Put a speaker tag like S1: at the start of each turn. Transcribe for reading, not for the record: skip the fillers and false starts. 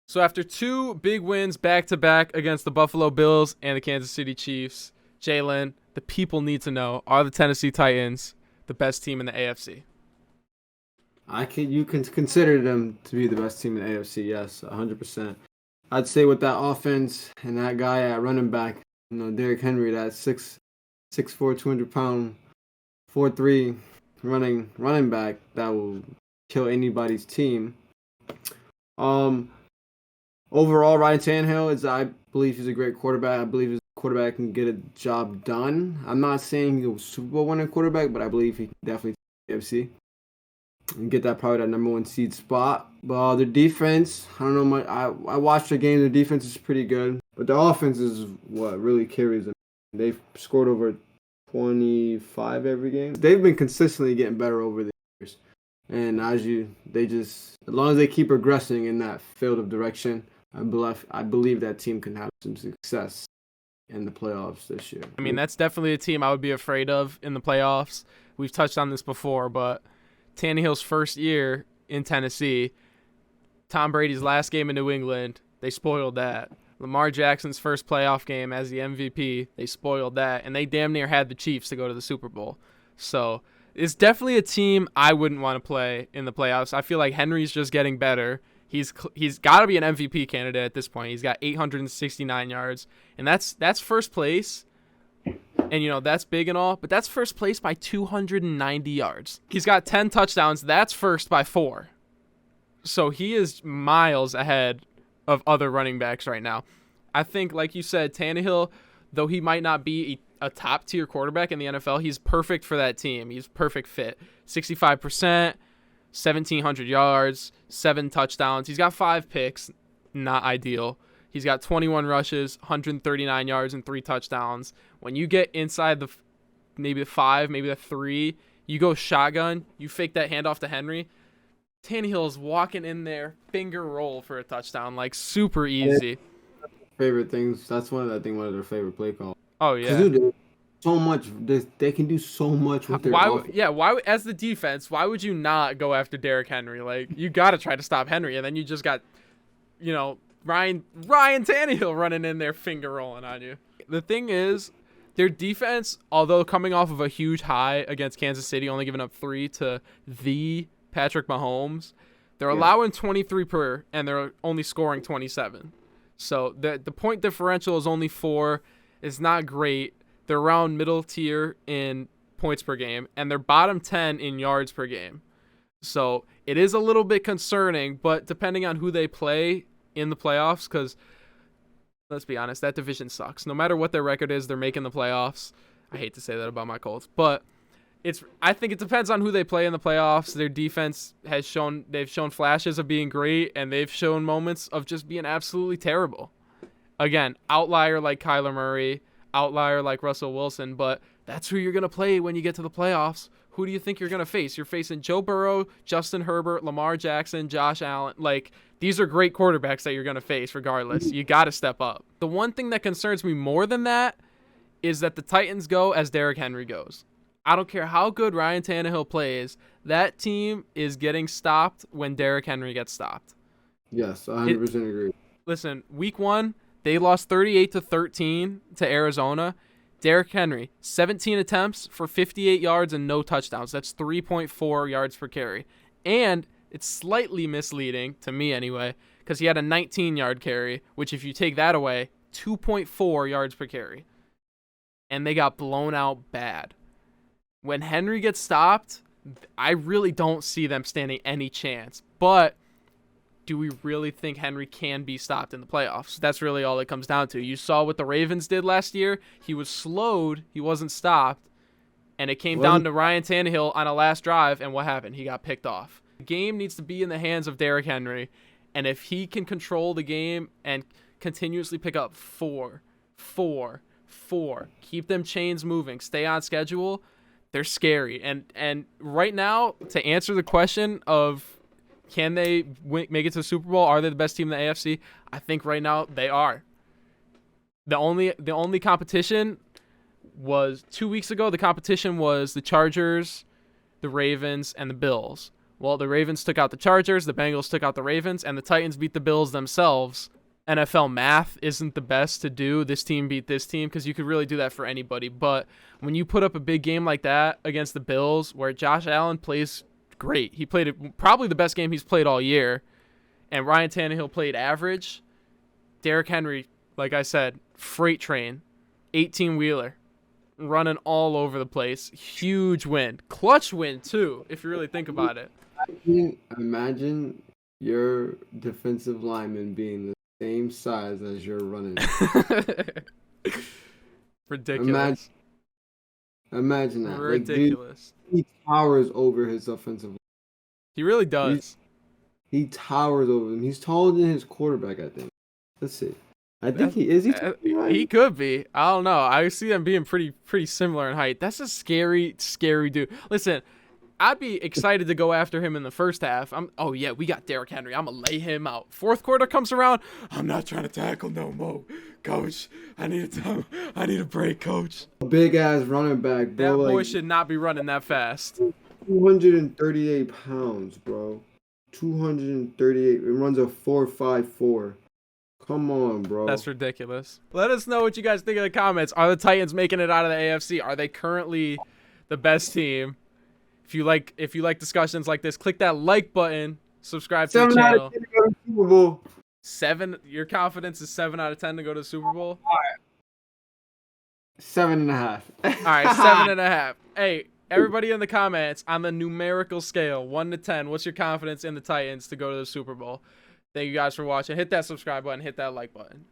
S1: So after two big wins back-to-back against the Buffalo Bills and the Kansas City Chiefs, Jalen, the people need to know, are the Tennessee Titans the best team in the AFC?
S2: You can consider them to be the best team in the AFC. Yes, 100%. I'd say with that offense and that guy at running back, Derrick Henry, that 6'4", 200-pound, 4'3" running back that will kill anybody's team. Overall, Ryan Tannehill I believe he's a great quarterback. I believe his quarterback can get a job done. I'm not saying he's a Super Bowl winning quarterback, but I believe he can definitely take the AFC and get that number one seed spot. But their defense, I don't know much. I watched the game. Their defense is pretty good, but their offense is what really carries them. They've scored over 25 every game. They've been consistently getting better over the years, and as long as they keep progressing in that field of direction, I believe that team can have some success in the playoffs this year.
S1: I mean, that's definitely a team I would be afraid of in the playoffs. We've touched on this before, but Tannehill's first year in Tennessee, Tom Brady's last game in New England, they spoiled that. Lamar Jackson's first playoff game as the MVP, they spoiled that, and they damn near had the Chiefs to go to the Super Bowl. So it's definitely a team I wouldn't want to play in the playoffs. I feel like Henry's just getting better. He's got to be an MVP candidate at this point. He's got 869 yards, and that's first place. And, that's big and all, but that's first place by 290 yards. He's got 10 touchdowns. That's first by 4. So he is miles ahead of other running backs right now. I think, like you said, Tannehill, though he might not be a top-tier quarterback in the NFL, he's perfect for that team. He's perfect fit. 65%. 1,700 yards, 7 touchdowns. He's got 5 picks, not ideal. He's got 21 rushes, 139 yards, and 3 touchdowns. When you get inside maybe the 5, maybe the 3, you go shotgun, you fake that handoff to Henry. Tannehill's walking in there, finger roll for a touchdown, like super easy.
S2: Favorite things. That's one of their favorite play calls.
S1: Oh yeah.
S2: Dude, so much. They can do so much with their offense.
S1: Why as the defense, why would you not go after Derrick Henry? Like, you got to try to stop Henry, and then you just got, Ryan Tannehill running in there finger rolling on you. The thing is, their defense, although coming off of a huge high against Kansas City, only giving up 3 to the Patrick Mahomes, they're allowing 23 per, and they're only scoring 27. So the point differential is only 4. It's not great. They're around middle tier in points per game, and they're bottom 10 in yards per game. So it is a little bit concerning, but depending on who they play in the playoffs, because let's be honest, that division sucks. No matter what their record is, they're making the playoffs. I hate to say that about my Colts, but I think it depends on who they play in the playoffs. Their defense they've shown flashes of being great, and they've shown moments of just being absolutely terrible. Again, outlier like Kyler Murray, outlier like Russell Wilson, but that's who you're going to play when you get to the playoffs. Who do you think you're going to face? You're facing Joe Burrow, Justin Herbert, Lamar Jackson, Josh Allen. Like, these are great quarterbacks that you're going to face regardless. You got to step up. The one thing that concerns me more than that is that the Titans go as Derrick Henry goes. I don't care how good Ryan Tannehill plays. That team is getting stopped when Derrick Henry gets stopped.
S2: Yes, 100% agree.
S1: Listen, week 1, they lost 38-13 to Arizona. Derrick Henry, 17 attempts for 58 yards and no touchdowns. That's 3.4 yards per carry. And it's slightly misleading, to me anyway, because he had a 19-yard carry, which if you take that away, 2.4 yards per carry. And they got blown out bad. When Henry gets stopped, I really don't see them standing any chance. But do we really think Henry can be stopped in the playoffs? That's really all it comes down to. You saw what the Ravens did last year. He was slowed. He wasn't stopped. And it came down to Ryan Tannehill on a last drive, and what happened? He got picked off. The game needs to be in the hands of Derrick Henry, and if he can control the game and continuously pick up 4, keep them chains moving, stay on schedule, they're scary. And right now, to answer the question of can they make it to the Super Bowl? Are they the best team in the AFC? I think right now they are. The only competition was 2 weeks ago. The competition was the Chargers, the Ravens, and the Bills. Well, the Ravens took out the Chargers, the Bengals took out the Ravens, and the Titans beat the Bills themselves. NFL math isn't the best to do. This team beat this team because you could really do that for anybody. But when you put up a big game like that against the Bills, where Josh Allen plays great, he played probably the best game he's played all year, and Ryan Tannehill played average. Derrick Henry, like I said, freight train, 18-wheeler, running all over the place. Huge win. Clutch win, too, if you really think about it.
S2: Imagine your defensive lineman being the same size as your running.
S1: Ridiculous.
S2: Imagine that.
S1: Ridiculous.
S2: Like, dude, he towers over his offensive line.
S1: He really does.
S2: He towers over him. He's taller than his quarterback, I think. Let's see. I think he is.
S1: He could be. I don't know. I see them being pretty similar in height. That's a scary dude. Listen, I'd be excited to go after him in the first half. Oh yeah, we got Derrick Henry. I'm gonna lay him out. Fourth quarter comes around. I'm not trying to tackle no more, coach. I need a break, coach.
S2: Big ass running back, bro.
S1: That boy should not be running that fast.
S2: 238 pounds, bro. 238. It runs a 4.54. Come on, bro.
S1: That's ridiculous. Let us know what you guys think in the comments. Are the Titans making it out of the AFC? Are they currently the best team? If you like discussions like this, click that like button. Subscribe to the channel.
S2: 7 out of 10 to go to the Super Bowl.
S1: 7. Your confidence is 7 out of 10 to go to the Super Bowl.
S2: 7.5.
S1: All right, 7.5. Hey, everybody in the comments on the numerical scale, 1 to 10, what's your confidence in the Titans to go to the Super Bowl? Thank you guys for watching. Hit that subscribe button. Hit that like button.